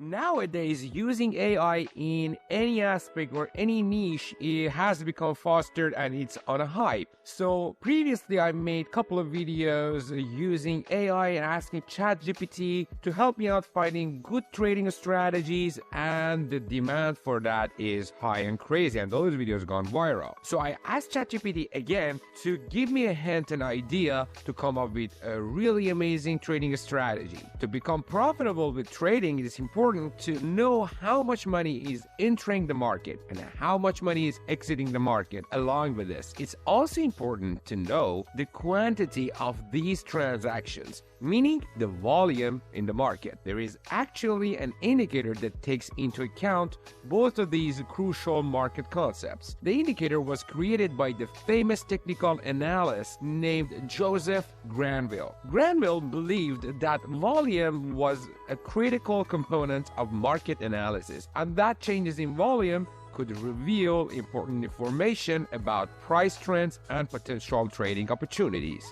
Nowadays, using AI in any aspect or any niche, it has become faster and it's on a hype. So previously I made a couple of videos using AI and asking ChatGPT to help me out finding good trading strategies, and the demand for that is high and crazy, and those videos gone viral. So I asked ChatGPT again to give me a hint and idea to come up with a really amazing trading strategy. To become profitable with trading, it is important to know how much money is entering the market and how much money is exiting the market. Along with this, it's also important to know the quantity of these transactions, meaning the volume in the market. There is actually an indicator that takes into account both of these crucial market concepts. The indicator was created by the famous technical analyst named Joseph Granville. Granville believed that volume was a critical component of market analysis, and that changes in volume could reveal important information about price trends and potential trading opportunities.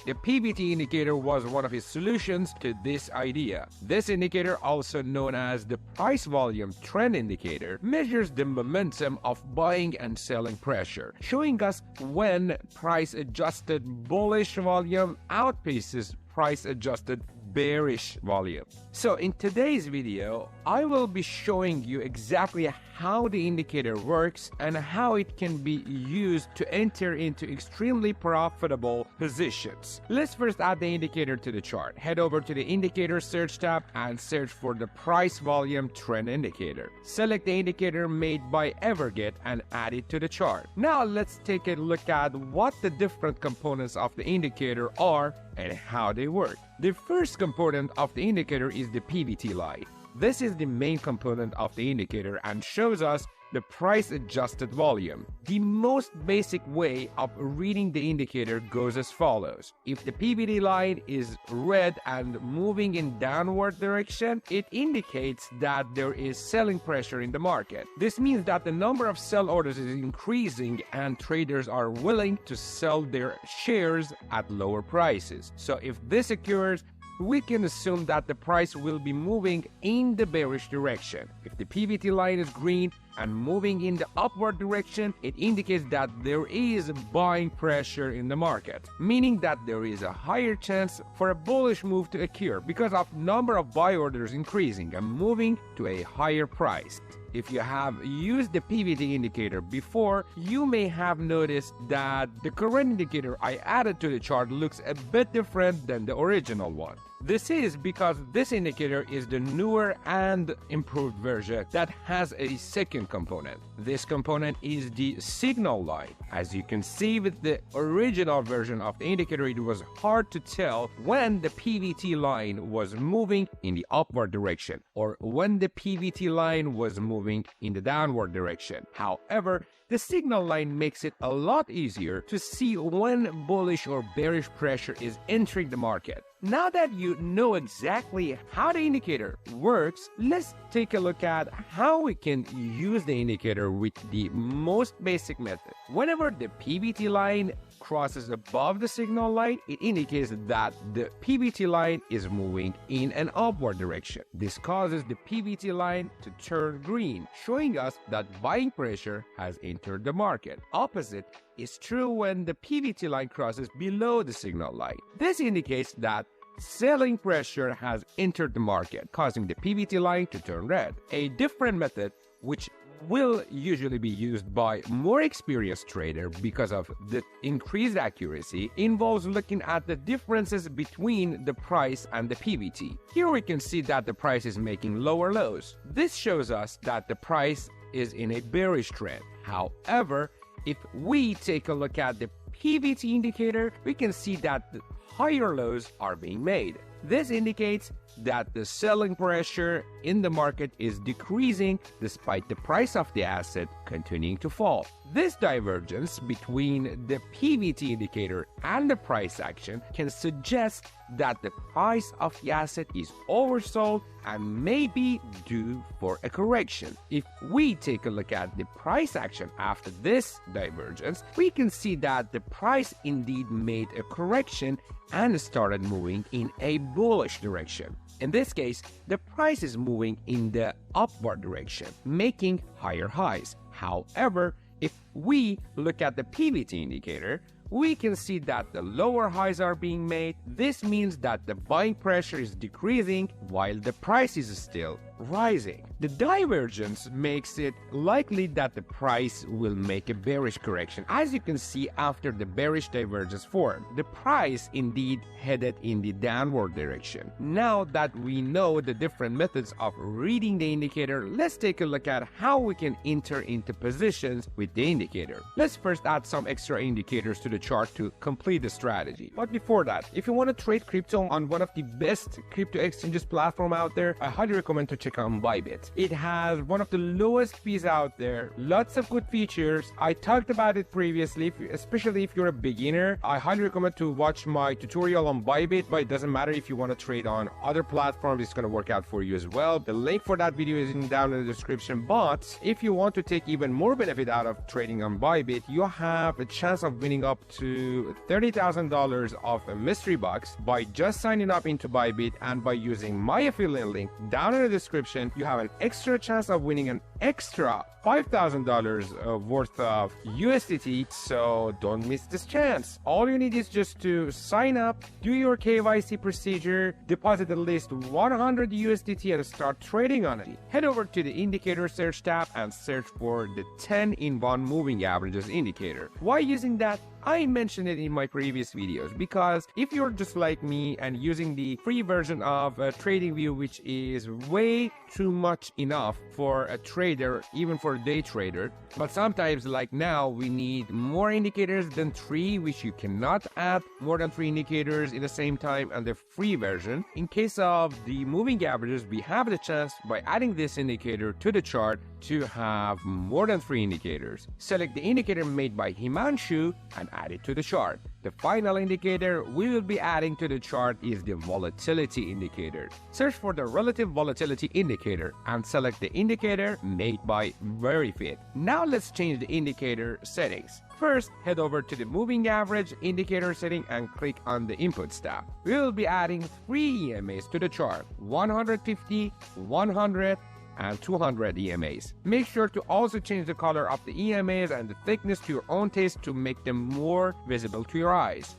The PVT indicator was one of his solutions to this idea. This indicator, also known as the price volume trend indicator, measures the momentum of buying and selling pressure, showing us when price-adjusted bullish volume outpaces price-adjusted bearish volume. So in today's video, I will be showing you exactly how the indicator works and how it can be used to enter into extremely profitable positions. Let's first add the indicator to the chart. Head over to the indicator search tab and search for the price volume trend indicator. Select the indicator made by Everget and add it to the chart. Now let's take a look at what the different components of the indicator are and how they work. The first component of the indicator is the PVT line. This is the main component of the indicator and shows us the price-adjusted volume. The most basic way of reading the indicator goes as follows. If the PVT line is red and moving in downward direction, it indicates that there is selling pressure in the market. This means that the number of sell orders is increasing and traders are willing to sell their shares at lower prices. So if this occurs, we can assume that the price will be moving in the bearish direction. If the PVT line is green and moving in the upward direction, it indicates that there is buying pressure in the market, meaning that there is a higher chance for a bullish move to occur because of number of buy orders increasing and moving to a higher price. If you have used the PVT indicator before, you may have noticed that the current indicator I added to the chart looks a bit different than the original one. This is because this indicator is the newer and improved version that has a second component. This component is the signal line. As you can see with the original version of the indicator, it was hard to tell when the PVT line was moving in the upward direction or when the PVT line was moving in the downward direction. However, the signal line makes it a lot easier to see when bullish or bearish pressure is entering the market. Now that you know exactly how the indicator works, let's take a look at how we can use the indicator with the most basic method. Whenever the PVT line crosses above the signal line, it indicates that the PVT line is moving in an upward direction. This causes the PVT line to turn green, showing us that buying pressure has entered the market. Opposite is true when the PVT line crosses below the signal line. This indicates that selling pressure has entered the market, causing the PVT line to turn red. A different method, which will usually be used by more experienced traders because of the increased accuracy, involves looking at the differences between the price and the PVT. Here we can see that the price is making lower lows. This shows us that the price is in a bearish trend. However, if we take a look at the PVT indicator, we can see that the higher lows are being made. This indicates that the selling pressure in the market is decreasing despite the price of the asset continuing to fall. This divergence between the PVT indicator and the price action can suggest that the price of the asset is oversold and may be due for a correction. If we take a look at the price action after this divergence, we can see that the price indeed made a correction and started moving in a bullish direction. In this case, the price is moving in the upward direction, making higher highs. However, if we look at the PVT indicator, we can see that the lower highs are being made. This means that the buying pressure is decreasing while the price is still rising. The divergence makes it likely that the price will make a bearish correction. As you can see, after the bearish divergence formed, the price indeed headed in the downward direction. Now that we know the different methods of reading the indicator, let's take a look at how we can enter into positions with the indicator. Let's first add some extra indicators to the chart to complete the strategy. But before that, if you want to trade crypto on one of the best crypto exchanges platform out there, I highly recommend to check out BuyBit. It has one of the lowest fees out there, lots of good features. I talked about it previously, especially if you're a beginner. I highly recommend to watch my tutorial on BuyBit, but it doesn't matter if you want to trade on other platforms, it's going to work out for you as well. The link for that video is down in the description. But if you want to take even more benefit out of trading on BuyBit, you have a chance of winning up to $30,000 of a mystery box by just signing up into BuyBit, and by using my affiliate link down in the description, you have an extra chance of winning an extra $5,000 worth of USDT, so don't miss this chance. All you need is just to sign up, do your KYC procedure, deposit at least 100 USDT and start trading on it. Head over to the indicator search tab and search for the 10-in-1 moving averages indicator. Why using that? I mentioned it in my previous videos, because if you're just like me and using the free version of TradingView, which is way too much enough for a trader, even for a day trader, but sometimes like now we need more indicators than 3, which you cannot add more than 3 indicators in the same time on the free version. In case of the moving averages, we have the chance by adding this indicator to the chart to have more than 3 indicators. Select the indicator made by Himanshu and add it to the chart. The final indicator we will be adding to the chart is the volatility indicator. Search for the relative volatility indicator and select the indicator made by BuyBit. Now let's change the indicator settings. First, head over to the moving average indicator setting and click on the inputs tab. We will be adding 3 EMAs to the chart: 150, 100, and 200 EMAs. Make sure to also change the color of the EMAs and the thickness to your own taste to make them more visible to your eyes.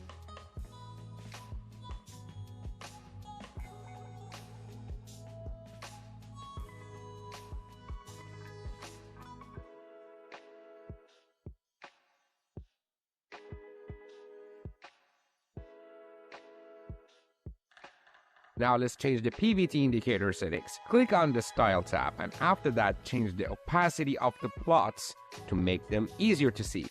Now let's change the PVT indicator settings. Click on the Style tab, and after that change the opacity of the plots to make them easier to see.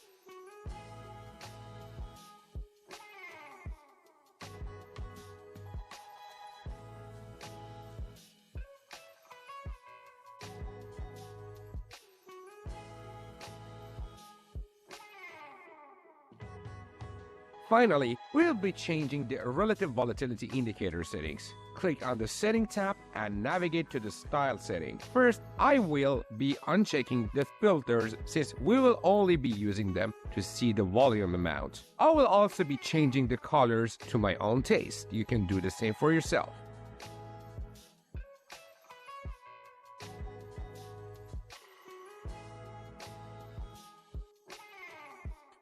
Finally, we'll be changing the relative volatility indicator settings. Click on the Setting tab and navigate to the Style setting. First, I will be unchecking the filters since we will only be using them to see the volume amount. I will also be changing the colors to my own taste. You can do the same for yourself.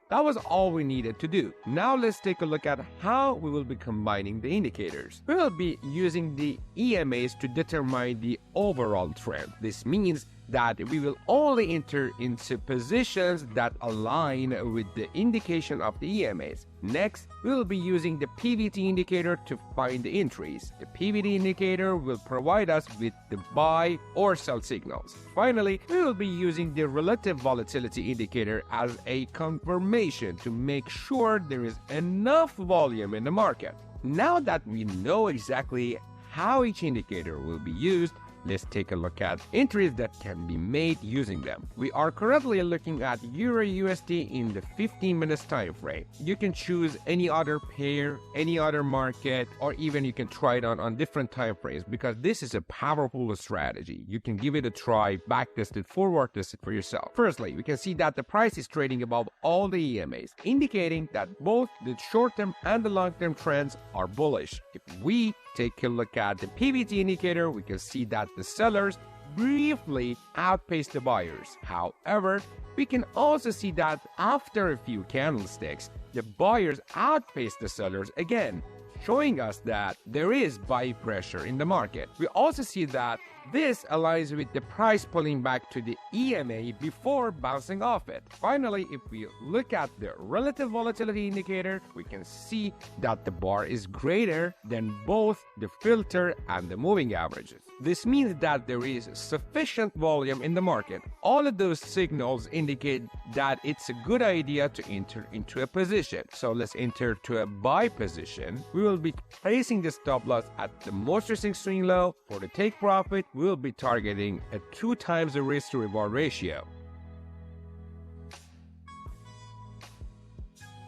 That was all we needed to do. Now let's take a look at how we will be combining the indicators. We will be using the EMAs to determine the overall trend. This means that we will only enter into positions that align with the indication of the EMAs. Next, we will be using the PVT indicator to find the entries. The PVT indicator will provide us with the buy or sell signals. Finally, we will be using the relative volatility indicator as a confirmation to make sure there is enough volume in the market. Now that we know exactly how each indicator will be used, let's take a look at entries that can be made using them. We are currently looking at Euro USD in the 15 minutes time frame. You can choose any other pair, any other market, or even you can try it on different time frames, because this is a powerful strategy. You can give it a try, backtest it, forward test it for yourself. Firstly, we can see that the price is trading above all the EMAs, indicating that both the short-term and the long-term trends are bullish. If we take a look at the PVT indicator, we can see that the sellers briefly outpaced the buyers. However, we can also see that after a few candlesticks, the buyers outpaced the sellers again, showing us that there is buy pressure in the market. We also see that this aligns with the price pulling back to the EMA before bouncing off it. Finally, if we look at the relative volatility indicator, we can see that the bar is greater than both the filter and the moving averages. This means that there is sufficient volume in the market. All of those signals indicate that it's a good idea to enter into a position. So let's enter to a buy position. We will be placing the stop loss at the most recent swing low. For the take profit, we will be targeting a 2 times the risk to reward ratio.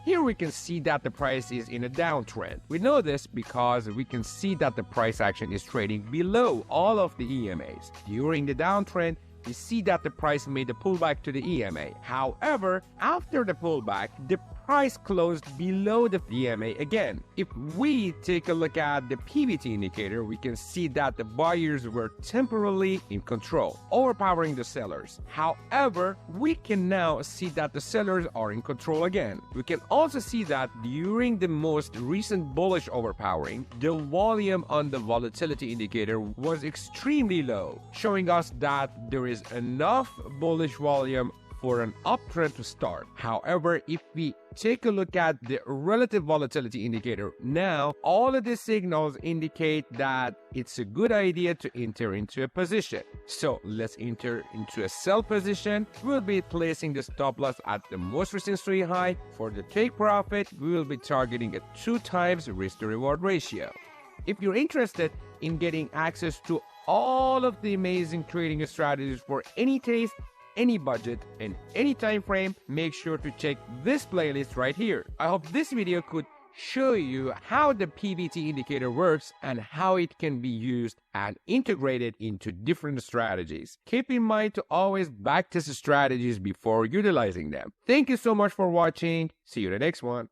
Here we can see that the price is in a downtrend. We know this because we can see that the price action is trading below all of the EMAs. During the downtrend, we see that the price made a pullback to the EMA. However, after the pullback, the price closed below the EMA again. If we take a look at the PVT indicator, we can see that the buyers were temporarily in control, overpowering the sellers. However, we can now see that the sellers are in control again. We can also see that during the most recent bullish overpowering, the volume on the volatility indicator was extremely low, showing us that there is enough bullish volume for an uptrend to start. However, if we take a look at the relative volatility indicator, now all of the signals indicate that it's a good idea to enter into a position. So let's enter into a sell position. We'll be placing the stop loss at the most recent swing high. For the take profit, we will be targeting a 2 times risk to reward ratio. If you're interested in getting access to all of the amazing trading strategies for any taste, any budget, and any time frame, make sure to check this playlist right here. I hope this video could show you how the PVT indicator works and how it can be used and integrated into different strategies. Keep in mind to always backtest strategies before utilizing them. Thank you so much for watching. See you in the next one.